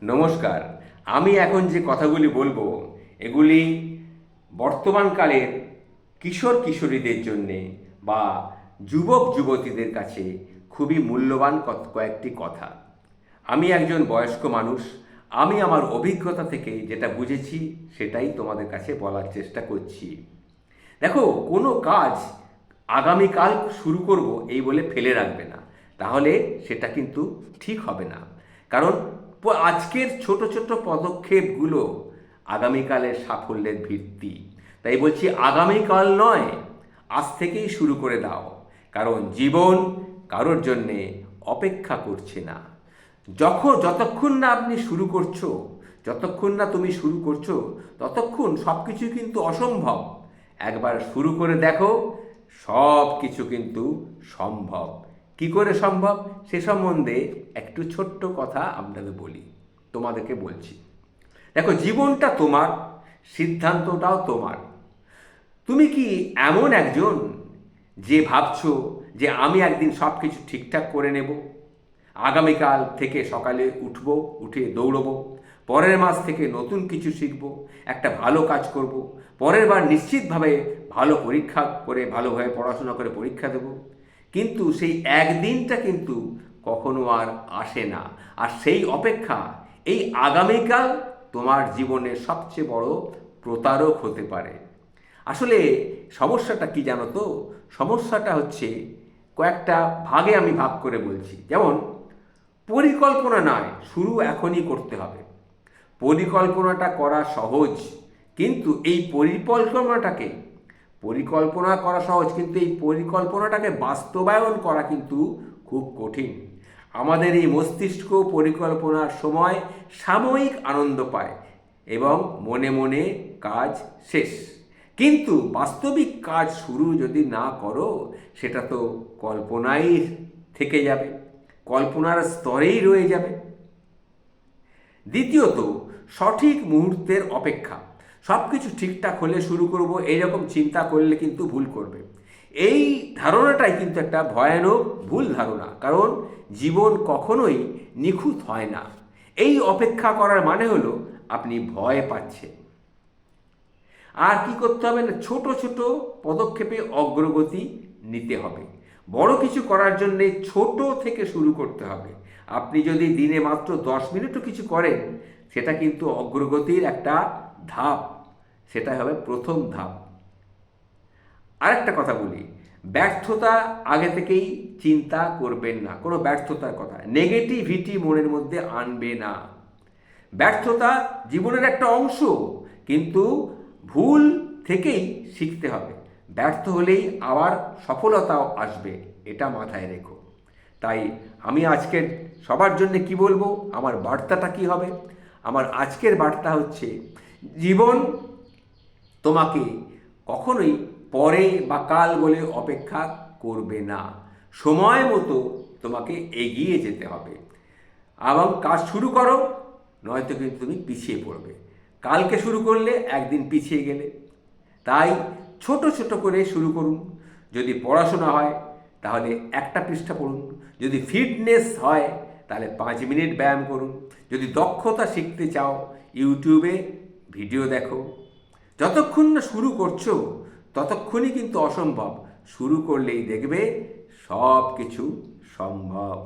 নমস্কার। আমি এখন যে কথাগুলি বলবো এগুলি বর্তমানকালের কিশোর কিশোরীদের জন্যে বা যুবক যুবতীদের কাছে খুবই মূল্যবান কয়েকটি কথা। আমি একজন বয়স্ক মানুষ। আমি আমার অভিজ্ঞতা থেকে যেটা বুঝেছি সেটাই তোমাদের কাছে বলার চেষ্টা করছি। দেখো, কোনো কাজ আগামীকাল শুরু করব এই বলে ফেলে রাখবে না, তাহলে সেটা কিন্তু ঠিক হবে না। কারণ আজকের ছোট ছোট পদক্ষেপগুলো আগামীকালের সাফল্যের ভিত্তি। তাই বলছি, আগামীকাল নয়, আজ থেকেই শুরু করে দাও। কারণ জীবন কারোর জন্যে অপেক্ষা করছে না। যতক্ষণ না আপনি শুরু করছো, যতক্ষণ না তুমি শুরু করছো, ততক্ষণ সব কিছু কিন্তু অসম্ভব। একবার শুরু করে দেখো, সব কিছু কিন্তু সম্ভব। কি করে সম্ভব সে সম্বন্ধে একটু ছোট্ট কথা আপনাদের বলি, তোমাদেরকে বলছি। দেখো, জীবনটা তোমার, সিদ্ধান্তটাও তোমার। তুমি কি এমন একজন যে ভাবছো যে আমি একদিন সব কিছু ঠিকঠাক করে নেব, আগামীকাল থেকে সকালে উঠব, উঠে দৌড়বো, পরের মাস থেকে নতুন কিছু শিখব, একটা ভালো কাজ করব, পরের বার নিশ্চিতভাবে ভালো পরীক্ষা করে, ভালোভাবে পড়াশোনা করে পরীক্ষা দেব? কিন্তু সেই একদিনটা কিন্তু কখনো আর আসে না। আর সেই অপেক্ষা, এই আগামীকাল তোমার জীবনের সবচেয়ে বড় প্রতারক হতে পারে। আসলে সমস্যাটা কি জানো তো? সমস্যাটা হচ্ছে কয়েকটা ভাগে আমি ভাগ করে বলছি। যেমন, পরিকল্পনা নয়, শুরু এখনই করতে হবে। পরিকল্পনাটা করা সহজ, কিন্তু এই পরিকল্পনা করা সহজ, কিন্তু এই পরিকল্পনাটাকে বাস্তবায়ন করা কিন্তু খুব কঠিন। আমাদের এই মস্তিষ্ক পরিকল্পনার সময় সাময়িক আনন্দ পায় এবং মনে মনে কাজ শেষ। কিন্তু বাস্তবিক কাজ শুরু যদি না করো, সেটা তো কল্পনাই থেকে যাবে, কল্পনার স্তরেই রয়ে যাবে। দ্বিতীয়ত, সঠিক মুহূর্তের অপেক্ষা। সব কিছু ঠিকঠাক হলে শুরু করব, এইরকম চিন্তা করলে কিন্তু ভুল করবে। এই ধারণাটাই কিন্তু একটা ভয়ানক ভুল ধারণা। কারণ জীবন কখনোই নিখুঁত হয় না। এই অপেক্ষা করার মানে হলো আপনি ভয় পাচ্ছেন। আর কি করতে হবে না, ছোট ছোট পদক্ষেপে অগ্রগতি নিতে হবে। বড় কিছু করার জন্যে ছোট থেকে শুরু করতে হবে। আপনি যদি দিনে মাত্র 10 মিনিটও কিছু করেন, সেটা কিন্তু অগ্রগতির একটা ধাপ, সেটা হবে প্রথম ধাপ। আরেকটা কথা বলি, ব্যর্থতা আগে থেকেই চিন্তা করবেন না। কোনো ব্যর্থতার কথা, নেগেটিভিটি মনের মধ্যে আনবে না। ব্যর্থতা জীবনের একটা অংশ, কিন্তু ভুল থেকেই শিখতে হবে। ব্যর্থ হলেই আবার সফলতাও আসবে, এটা মাথায় রেখো। তাই আমি আজকের সবার জন্য কি বলবো, আমার বার্তাটা কি হবে? আমার আজকের বার্তা হচ্ছে, জীবন তোমাকে কখনোই পরে বা কাল বলে অপেক্ষা করবে না। সময় মতো তোমাকে এগিয়ে যেতে হবে এবং কাজ শুরু করো, নয়তো কিন্তু তুমি পিছিয়ে পড়বে। কালকে শুরু করলে একদিন পিছিয়ে গেলে। তাই ছোট ছোট করে শুরু করুন। যদি পড়াশোনা হয় তাহলে একটা পৃষ্ঠা পড়ুন, যদি ফিটনেস হয় তাহলে 5 মিনিট ব্যায়াম করুন, যদি দক্ষতা শিখতে চাও ইউটিউবে ভিডিও দেখো। যতক্ষণ না শুরু করছো ততক্ষণই কিন্তু অসম্ভব, শুরু করলেই দেখবে সব কিছু সম্ভব।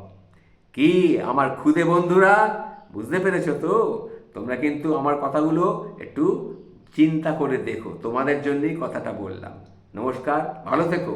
কি আমার ক্ষুদে বন্ধুরা, বুঝতে পেরেছো তো? তোমরা কিন্তু আমার কথাগুলো একটু চিন্তা করে দেখো, তোমাদের জন্যই কথাটা বললাম। নমস্কার, ভালো থেকো।